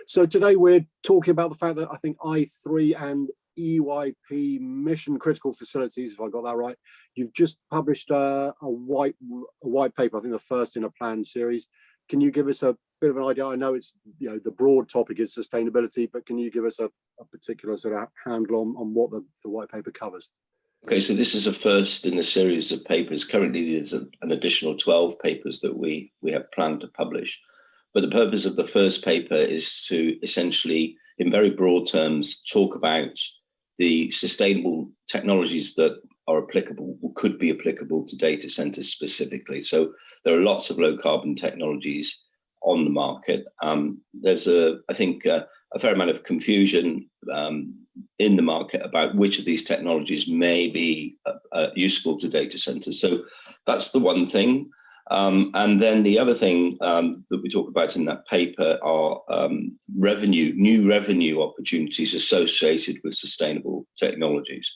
So today we're talking about the fact that I think I3 and EYP Mission Critical Facilities, if I got that right, you've just published a white paper, I think the first in a planned series. Can you give us a bit of an idea? I know it's, the broad topic is sustainability, but can you give us a particular sort of handle on what the white paper covers? Okay, so this is a first in a series of papers. Currently, there's an additional 12 papers that we have planned to publish. But the purpose of the first paper is to essentially, in very broad terms, talk about the sustainable technologies that are applicable or could be applicable to data centers specifically. So there are lots of low carbon technologies on the market. There's I think a fair amount of confusion in the market about which of these technologies may be useful to data centers. So that's the one thing. And then the other thing that we talk about in that paper are new revenue opportunities associated with sustainable technologies.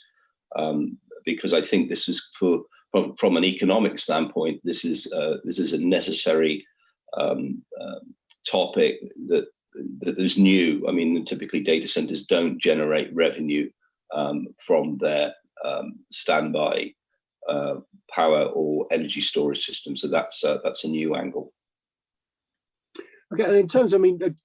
Because I think this is from an economic standpoint, this is a necessary topic that is new. I mean, typically data centers don't generate revenue from their standby power or energy storage system. So that's a new angle. Okay, and in terms,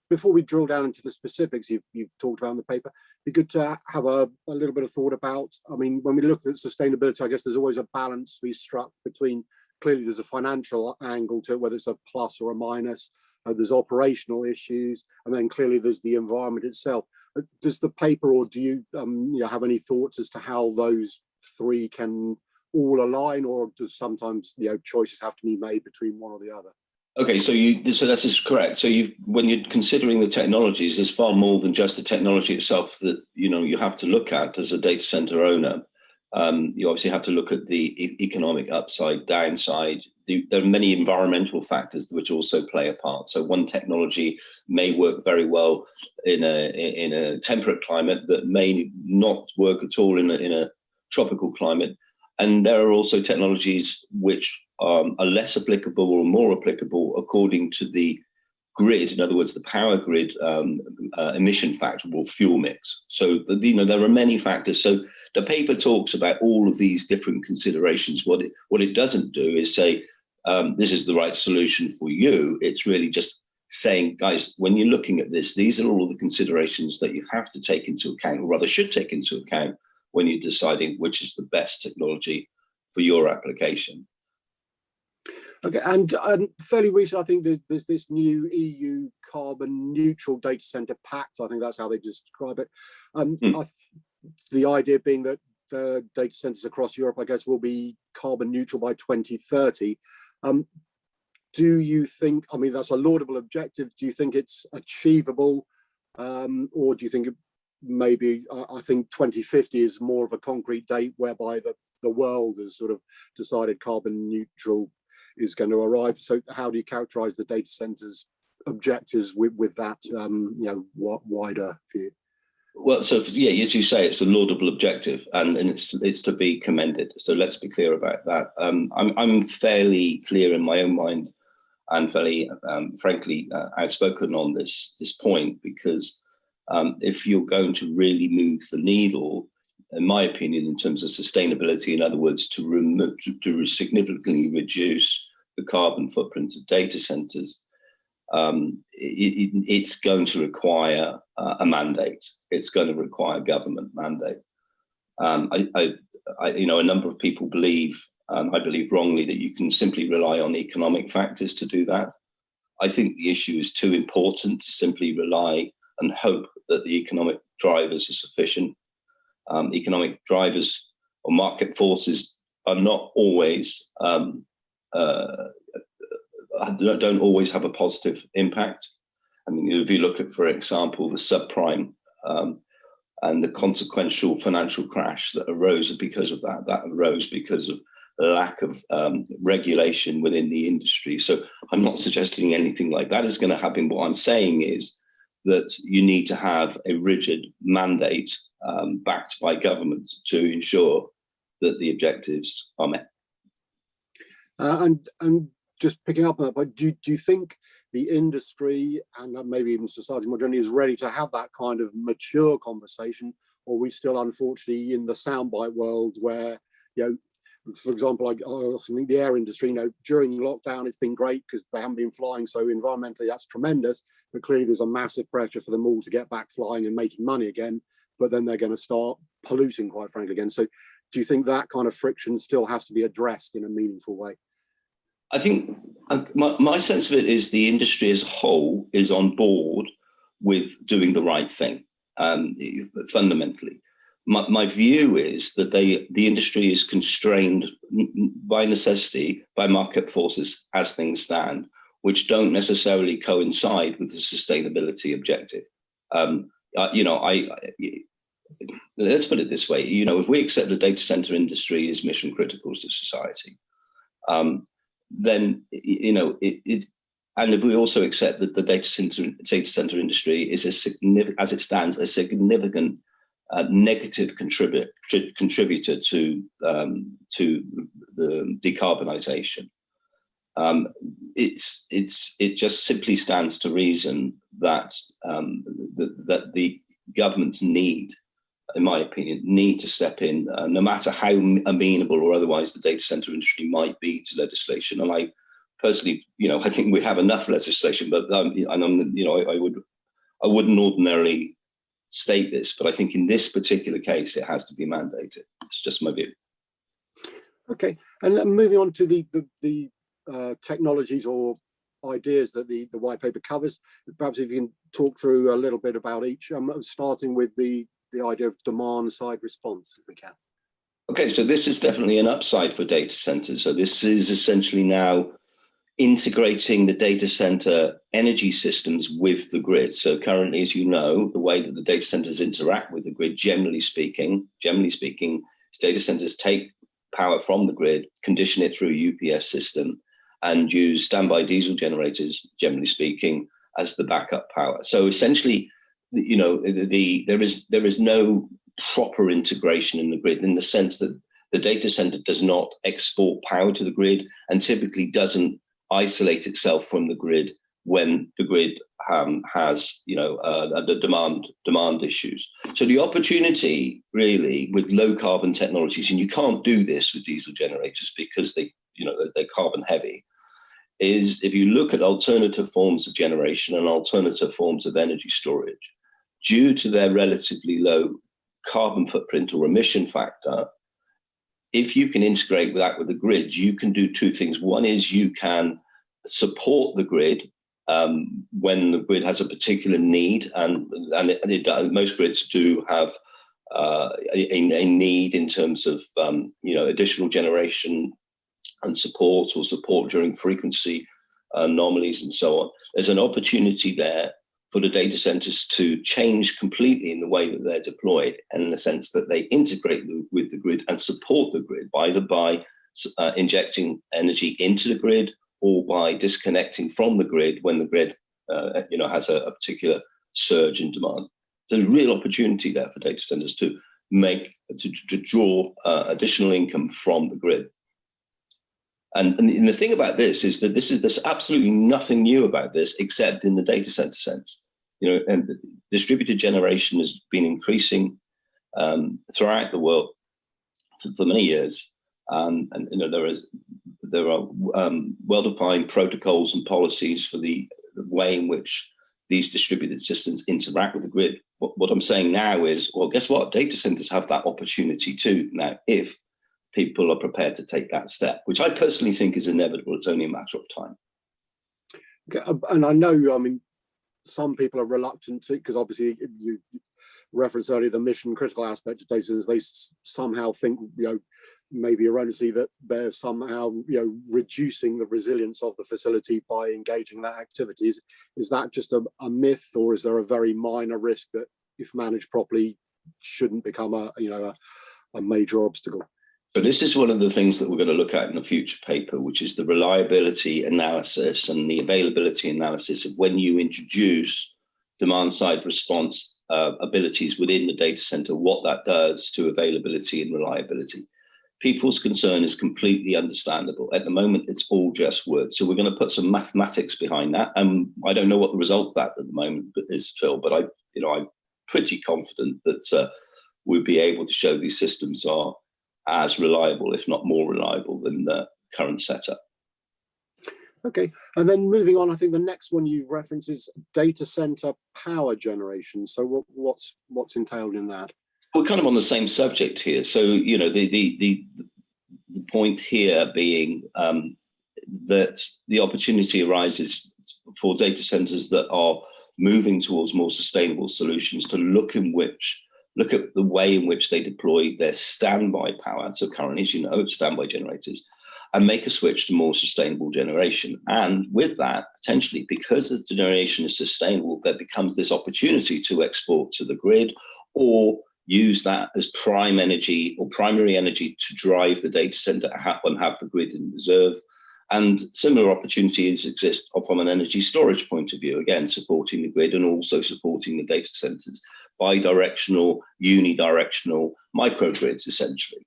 before we drill down into the specifics you've talked about in the paper, it'd be good to have a little bit of thought about, when we look at sustainability, I guess there's always a balance to be struck between, clearly there's a financial angle to it, whether it's a plus or a minus, there's operational issues, and then clearly there's the environment itself. Does the paper, or do you have any thoughts as to how those three can all align, or does sometimes choices have to be made between one or the other? Okay, so that is correct. So when you're considering the technologies, there's far more than just the technology itself that you have to look at as a data center owner. You obviously have to look at the economic upside, downside. There are many environmental factors which also play a part. So one technology may work very well in a temperate climate that may not work at all in a tropical climate. And there are also technologies which are less applicable or more applicable according to the grid, in other words, the power grid emission factor or fuel mix. So there are many factors. So the paper talks about all of these different considerations. What it doesn't do is say this is the right solution for you. It's really just saying, guys, when you're looking at this, these are all the considerations that you have to take into account, or rather should take into account, when you're deciding which is the best technology for your application. Okay, and fairly recent, I think there's this new EU carbon neutral data center pact. I think that's how they describe it. The idea being that the data centers across Europe, I guess, will be carbon neutral by 2030. Do you think, that's a laudable objective. Do you think it's achievable? Or do you think maybe, I think 2050 is more of a concrete date whereby the world has sort of decided carbon neutral is going to arrive. So how do you characterize the data centers objectives with that wider view? Well, so yeah, as you say, it's a laudable objective, and it's to be commended. So let's be clear about that. I'm fairly clear in my own mind, and fairly frankly outspoken on this point, because if you're going to really move the needle, in my opinion, in terms of sustainability, in other words, to significantly reduce the carbon footprint of data centers, it's going to require a mandate. It's going to require government mandate. A number of people believe, I believe wrongly, that you can simply rely on economic factors to do that. I think the issue is too important to simply rely and hope that the economic drivers are sufficient. Economic drivers or market forces are not always don't always have a positive impact. If you look at, for example, the subprime and the consequential financial crash that arose because of that arose because of the lack of regulation within the industry. So I'm not suggesting anything like that is going to happen. What I'm saying is that you need to have a rigid mandate backed by government to ensure that the objectives are met. And just picking up on that, but do you think the industry and maybe even society more generally is ready to have that kind of mature conversation, or are we still unfortunately in the soundbite world where, for example, I also think the air industry, during lockdown it's been great because they haven't been flying, so environmentally that's tremendous, but clearly there's a massive pressure for them all to get back flying and making money again, but then they're going to start polluting, quite frankly, again. So do you think that kind of friction still has to be addressed in a meaningful way? I think my sense of it is the industry as a whole is on board with doing the right thing, fundamentally. My view is that the industry is constrained by necessity by market forces as things stand, which don't necessarily coincide with the sustainability objective. Let's put it this way, if we accept the data center industry is mission critical to society, then, and if we also accept that the data center industry is a significant, as it stands, a significant negative contributor to the decarbonisation. It just simply stands to reason that that the governments need, in my opinion, need to step in, no matter how amenable or otherwise the data center industry might be to legislation. And I personally, I think we have enough legislation, but I wouldn't ordinarily state this, but I think in this particular case, it has to be mandated. It's just my view. Okay, and moving on to the technologies or ideas that the white paper covers, perhaps if you can talk through a little bit about each, starting with the idea of demand side response, if we can. Okay, so this is definitely an upside for data centers. So this is essentially now integrating the data center energy systems with the grid. So currently, as you know, the way that the data centers interact with the grid, generally speaking, is data centers take power from the grid, condition it through a UPS system, and use standby diesel generators, generally speaking, as the backup power. So essentially, there is no proper integration in the grid, in the sense that the data center does not export power to the grid and typically doesn't isolate itself from the grid when the grid has the demand issues. So the opportunity really with low carbon technologies, and you can't do this with diesel generators because they're carbon heavy, is if you look at alternative forms of generation and alternative forms of energy storage, due to their relatively low carbon footprint or emission factor, if you can integrate that with the grid, you can do two things. One is you can support the grid when the grid has a particular need, and most grids do have a need in terms of additional generation and support, or support during frequency anomalies and so on. There's an opportunity there for the data centers to change completely in the way that they're deployed, and in the sense that they integrate with the grid and support the grid, either by injecting energy into the grid or by disconnecting from the grid when the grid has a particular surge in demand. There's a real opportunity there for data centers to draw additional income from the grid. And the thing about this is that there's absolutely nothing new about this, except in the data center sense. And distributed generation has been increasing throughout the world for many years, and there are well-defined protocols and policies for the way in which these distributed systems interact with the grid. What I'm saying now is, well, guess what? Data centers have that opportunity too now, if people are prepared to take that step, which I personally think is inevitable. It's only a matter of time. Okay, and I know, some people are reluctant to, because obviously you referenced earlier the mission critical aspect of data centers. They somehow think, maybe erroneously, that they're somehow, reducing the resilience of the facility by engaging in that activity. Is that just a myth, or is there a very minor risk that, if managed properly, shouldn't become a major obstacle? So this is one of the things that we're going to look at in a future paper, which is the reliability analysis and the availability analysis of when you introduce demand side response abilities within the data center, what that does to availability and reliability. people's concern is completely understandable. At the moment, it's all just words. So we're going to put some mathematics behind that. I don't know what the result of that at the moment is, Phil, but I'm pretty confident that we'll be able to show these systems are as reliable, if not more reliable, than the current setup. Okay, and then moving on, I think the next one you've referenced is data center power generation. So what's entailed in that? We're kind of on the same subject here. So, the point here being that the opportunity arises for data centers that are moving towards more sustainable solutions to look at the way in which they deploy their standby power. So currently, as you know, standby generators, and make a switch to more sustainable generation. And with that, potentially, because the generation is sustainable, there becomes this opportunity to export to the grid or use that as prime energy or primary energy to drive the data center and have the grid in reserve. And similar opportunities exist from an energy storage point of view, again, supporting the grid and also supporting the data centers, bi-directional, unidirectional microgrids, essentially.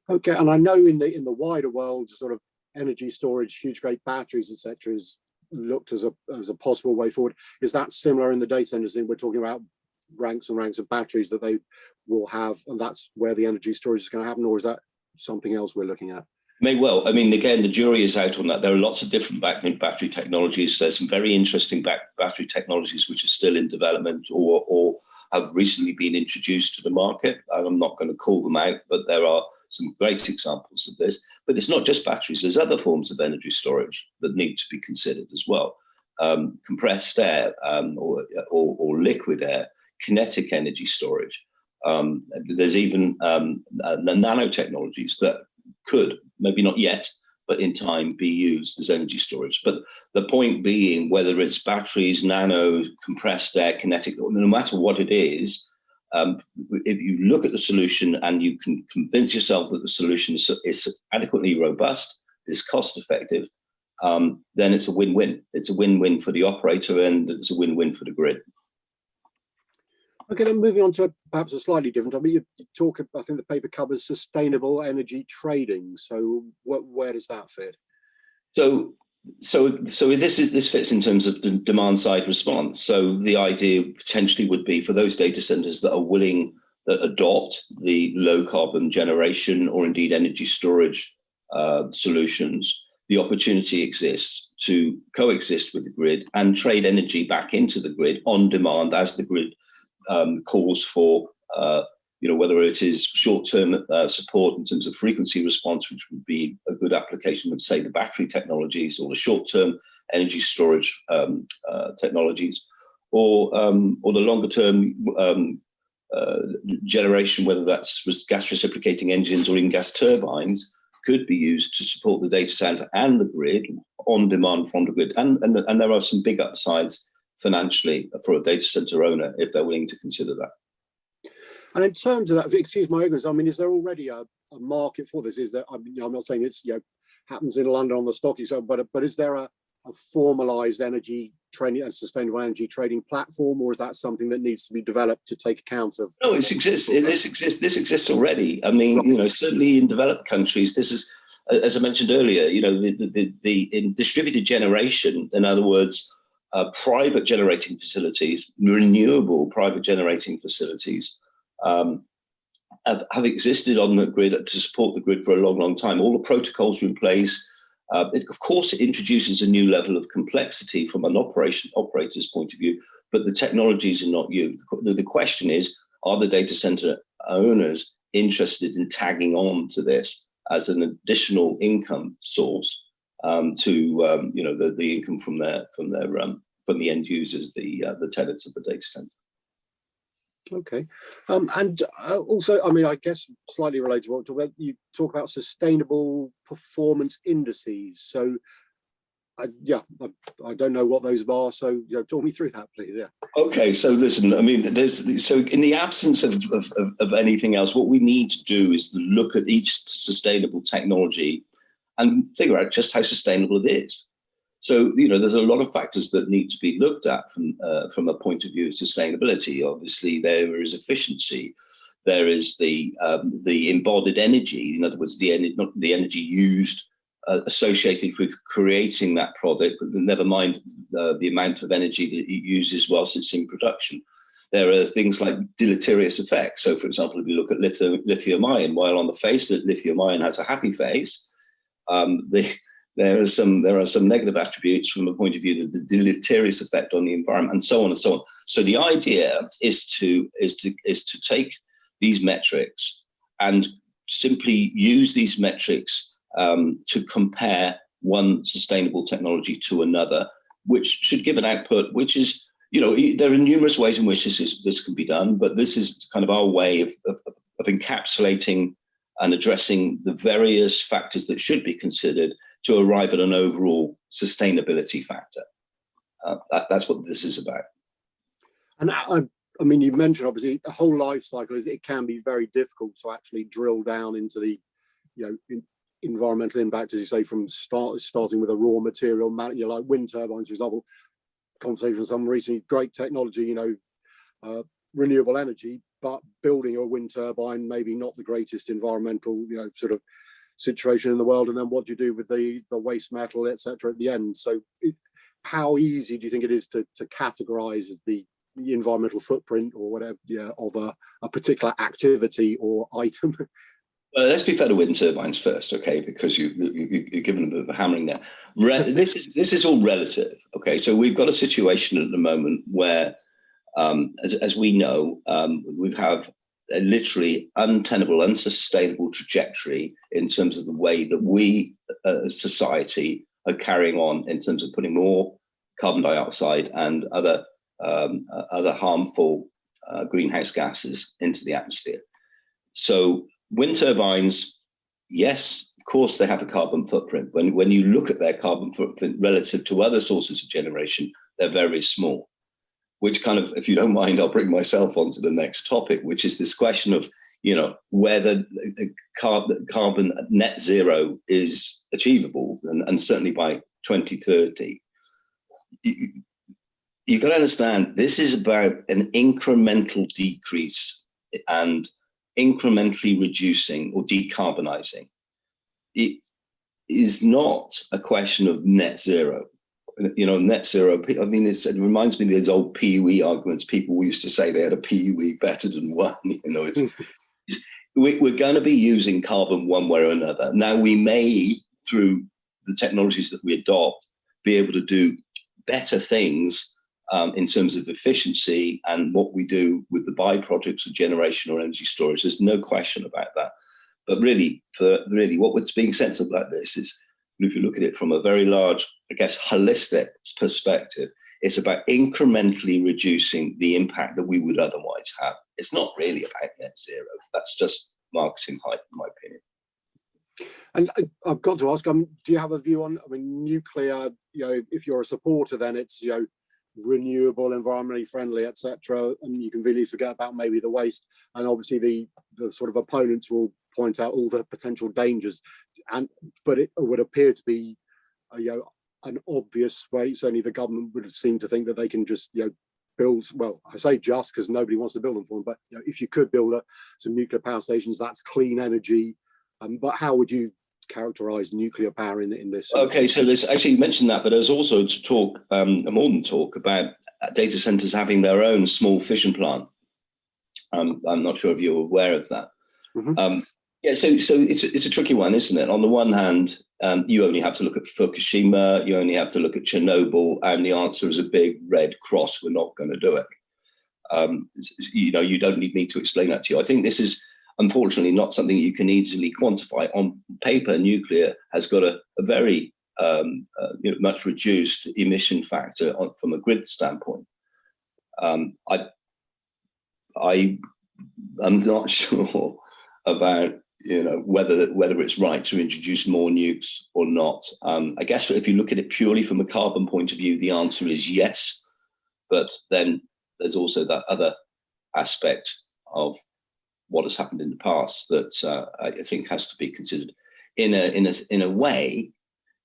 Okay, and I know in the wider world, sort of energy storage, huge great batteries, etc., is looked as a possible way forward. Is that similar in the data centers? We're talking about ranks and ranks of batteries that they will have, and that's where the energy storage is going to happen, or is that something else we're looking at? May well. I mean, again, the jury is out on that. There are lots of different battery technologies. There's some very interesting battery technologies which are still in development or have recently been introduced to the market. I'm not going to call them out, but there are some great examples of this. But it's not just batteries. There's other forms of energy storage that need to be considered as well. Compressed air or liquid air, kinetic energy storage. There's even the nanotechnologies that could, maybe not yet, but in time be used as energy storage. But the point being, whether it's batteries, nano, compressed air, kinetic, no matter what it is, if you look at the solution and you can convince yourself that the solution is adequately robust, is cost effective, then it's a win-win. It's a win-win for the operator and it's a win-win for the grid. Okay, then moving on to perhaps a slightly different topic. You talk, I think the paper covers sustainable energy trading. So where does that fit? So this fits in terms of the demand side response. So the idea potentially would be for those data centers that are willing, that adopt the low carbon generation or indeed energy storage solutions, the opportunity exists to coexist with the grid and trade energy back into the grid on demand as the grid calls for, whether it is short-term support in terms of frequency response, which would be a good application of, say, the battery technologies, or the short-term energy storage technologies, or the longer-term generation, whether that's gas reciprocating engines or in gas turbines, could be used to support the data center and the grid on demand from the grid. And there are some big upsides financially for a data center owner if they're willing to consider that. And in terms of that, excuse my ignorance, I mean, is there already a market for this? Is there? I mean, I'm not saying it's happens in London on the stock exchange, but is there a formalized energy trading and sustainable energy trading platform, or is that something that needs to be developed to take account of? No, this exists already. I mean, right. Certainly in developed countries, this is, as I mentioned earlier, in distributed generation, in other words, private generating facilities, renewable private generating facilities, have existed on the grid to support the grid for a long, long time. All the protocols are in place. Of course, it introduces a new level of complexity from an operator's point of view, but the technologies are not new. The question is, are the data center owners interested in tagging on to this as an additional income source to the income from the end users, the tenants of the data center? Okay, and also, I mean, I guess slightly related to what you talk about, sustainable performance indices. So, I don't know what those are. So, talk me through that, please. Yeah. Okay, so listen, I mean, so in the absence of anything else, what we need to do is look at each sustainable technology and figure out just how sustainable it is. So, there's a lot of factors that need to be looked at from a point of view of sustainability. Obviously, there is efficiency. There is the embodied energy, in other words, not the energy used associated with creating that product, but never mind the amount of energy that it uses whilst it's in production. There are things like deleterious effects. So, for example, if you look at lithium ion, while on the face that lithium ion has a happy face, there are some negative attributes from the point of view of the deleterious effect on the environment, and so on and so on. So the idea is to take these metrics and simply use these metrics to compare one sustainable technology to another, which should give an output, which is, there are numerous ways in which this can be done, but this is kind of our way of encapsulating and addressing the various factors that should be considered to arrive at an overall sustainability factor. That's what this is about. And I mean, you've mentioned obviously the whole life cycle it can be very difficult to actually drill down into the, environmental impact, as you say, from starting with a raw material, like wind turbines, for example. Conversation with someone recently, great technology, renewable energy, but building a wind turbine maybe not the greatest environmental, sort of situation in the world. And then what do you do with the waste metal, etc. at the end? So how easy do you think it is to categorize the environmental footprint or whatever of a particular activity or item? Well, let's be fair to wind turbines first, okay? Because you're given a bit of a hammering there. This is all relative, okay? So we've got a situation at the moment where, as we know, we have a literally untenable, unsustainable trajectory in terms of the way that we, as society, are carrying on in terms of putting more carbon dioxide and other harmful greenhouse gases into the atmosphere. So wind turbines, yes, of course, they have a carbon footprint. When you look at their carbon footprint relative to other sources of generation, they're very small, which kind of, if you don't mind, I'll bring myself onto the next topic, which is this question of, whether carbon net zero is achievable, and certainly by 2030. You've got to understand, this is about an incremental decrease and incrementally reducing or decarbonizing. It is not a question of net zero. Net zero, I mean, it reminds me of these old PUE arguments. People used to say they had a PUE better than one. We're going to be using carbon one way or another. Now, we may, through the technologies that we adopt, be able to do better things in terms of efficiency and what we do with the byproducts of generation or energy storage. There's no question about that. But really, what's being said about this is, if you look at it from a very large, I guess, holistic perspective, it's about incrementally reducing the impact that we would otherwise have. It's not really about net zero. That's just marketing hype, in my opinion. And I've got to ask, do you have a view on, nuclear, if you're a supporter, then it's, renewable, environmentally friendly, etc., and you can really forget about maybe the waste, and obviously the sort of opponents will point out all the potential dangers, but it would appear to be an obvious way. Certainly the government would seem to think that they can just build, well, I say just because nobody wants to build them for them, but if you could build some nuclear power stations, that's clean energy. But how would you characterize nuclear power in this? Okay, so there's actually, you mentioned that, but there's also talk, more than talk, about data centers having their own small fission plant. I'm not sure if you're aware of that. Mm-hmm. So it's a tricky one, isn't it? On the one hand, you only have to look at Fukushima, you only have to look at Chernobyl, and the answer is a big red cross. We're not going to do it. You don't need me to explain that to you. I think this is, unfortunately, not something you can easily quantify. On paper, nuclear has got a very much reduced emission factor from a grid standpoint. I'm not sure about whether it's right to introduce more nukes or not. I guess if you look at it purely from a carbon point of view, the answer is yes. But then there's also that other aspect of what has happened in the past that I think has to be considered. In a way,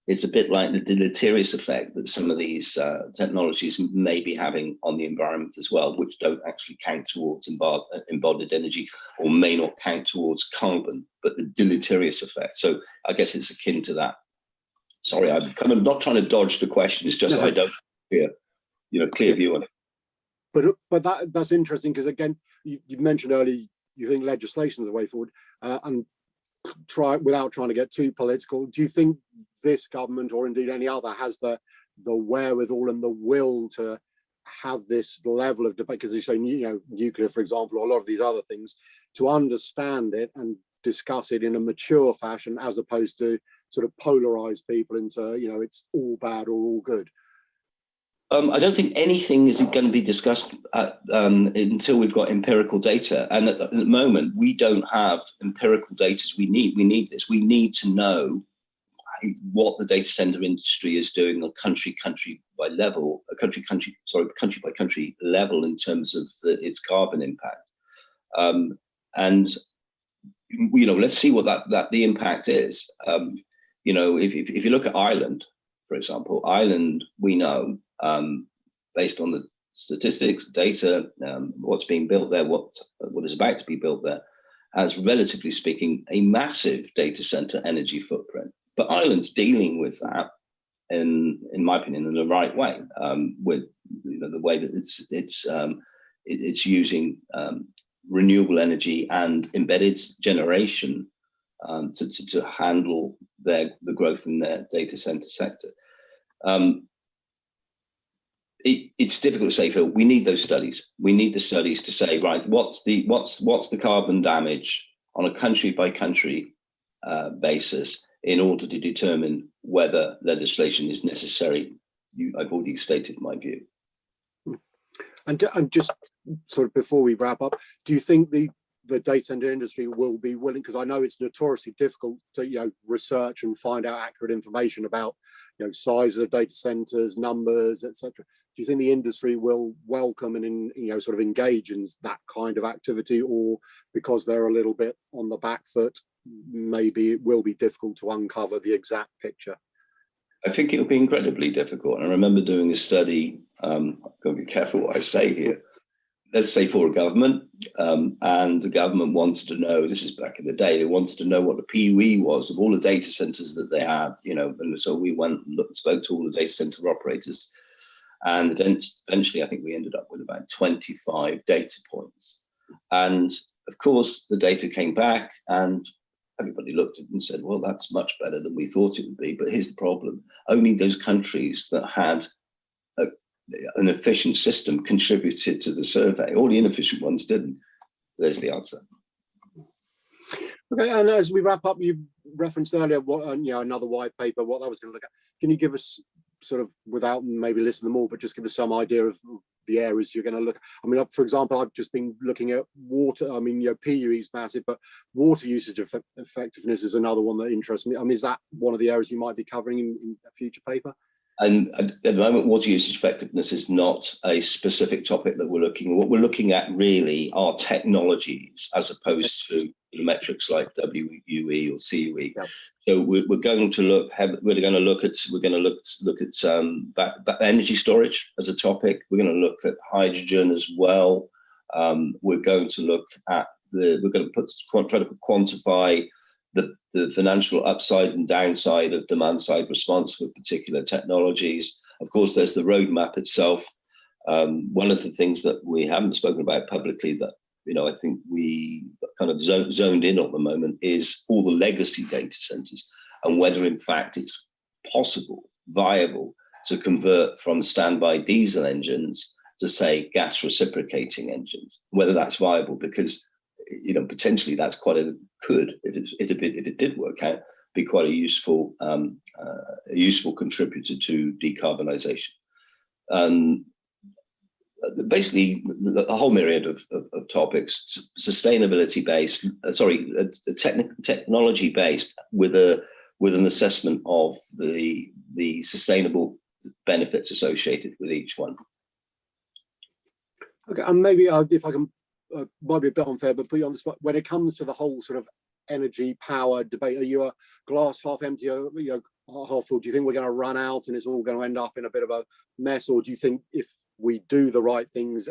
it's a bit like the deleterious effect that some of these technologies may be having on the environment as well, which don't actually count towards embodied energy, or may not count towards carbon, but the deleterious effect. So I guess it's akin to that. Sorry, I'm kind of not trying to dodge the question. It's just I don't clear view on it. But that's interesting, because again, you mentioned earlier you think legislation is the way forward, and without trying to get too political, do you think this government, or indeed any other, has the wherewithal and the will to have this level of debate? Because you say, nuclear, for example, or a lot of these other things, to understand it and discuss it in a mature fashion, as opposed to sort of polarize people into, it's all bad or all good. I don't think anything is going to be discussed until we've got empirical data. And at the moment, we don't have empirical data we need. We need this. We need to know what the data center industry is doing on country by country level in terms of its carbon impact. And let's see what the impact is. If you look at Ireland, for example, Ireland, we know, based on the statistics, data, what's being built there, what is about to be built there, has, relatively speaking, a massive data center energy footprint. But Ireland's dealing with that, in my opinion, in the right way, with the way that it's using renewable energy and embedded generation to handle the growth in their data center sector. It's difficult to say, Phil. We need those studies. We need the studies to say, right, what's the carbon damage on a country by country basis, in order to determine whether legislation is necessary. I've already stated my view. And just sort of before we wrap up, do you think the data center industry will be willing, because I know it's notoriously difficult to research and find out accurate information about size of data centers, numbers, etc. Do you think the industry will welcome and sort of engage in that kind of activity, or because they're a little bit on the back foot, maybe it will be difficult to uncover the exact picture? I think it'll be incredibly difficult. And I remember doing a study, I've got to be careful what I say here, let's say for a government, and the government wanted to know, this is back in the day, they wanted to know what the PUE was of all the data centers that they had, and so we went and spoke to all the data center operators, and eventually I think we ended up with about 25 data points. And of course the data came back and everybody looked at it and said, well, that's much better than we thought it would be. But here's the problem. Only those countries that had an efficient system contributed to the survey. All the inefficient ones didn't. There's the answer. Okay, and as we wrap up, you referenced earlier another white paper, what I was going to look at. Can you give us sort of, without maybe listing them all, but just give us some idea of the areas you're going to look at? I mean, for example, I've just been looking at water. I mean, PUE is massive, but water usage effectiveness is another one that interests me. I mean, is that one of the areas you might be covering in a future paper? And at the moment, water usage effectiveness is not a specific topic that we're looking at. What we're looking at really are technologies, as opposed to metrics like WUE or CUE. Yeah. So we're going to look at energy storage as a topic. We're going to look at hydrogen as well. We're going to look at try to quantify the financial upside and downside of demand-side response for particular technologies. Of course, there's the roadmap itself. One of the things that we haven't spoken about publicly that I think we kind of zoned in at the moment is all the legacy data centers, and whether in fact it's possible, viable, to convert from standby diesel engines to, say, gas reciprocating engines. Whether that's viable, because potentially that's if it did work out, be quite a useful contributor to decarbonisation. Basically, the whole myriad of topics, sustainability based, technology based, with an assessment of the sustainable benefits associated with each one. Okay, and maybe if I can. Might be a bit unfair, but put you on the spot. When it comes to the whole sort of energy power debate, are you a glass half empty or Hoffel, do you think we're going to run out and it's all going to end up in a bit of a mess, or do you think if we do the right things,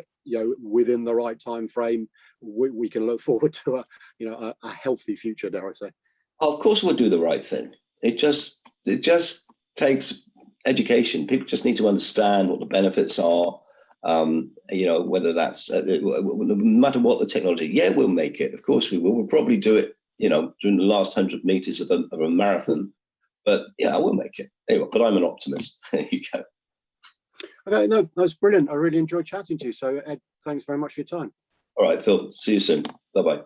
within the right time frame, we can look forward to a healthy future, dare I say? Of course, we'll do the right thing. It just takes education. People just need to understand what the benefits are. Whether that's no matter what the technology. Yeah, we'll make it. Of course, we will. We'll probably do it. During the last 100 meters of a marathon. But yeah, I will make it. Anyway, but I'm an optimist. There you go. Okay, no, that's brilliant. I really enjoyed chatting to you. So, Ed, thanks very much for your time. All right, Phil. See you soon. Bye-bye.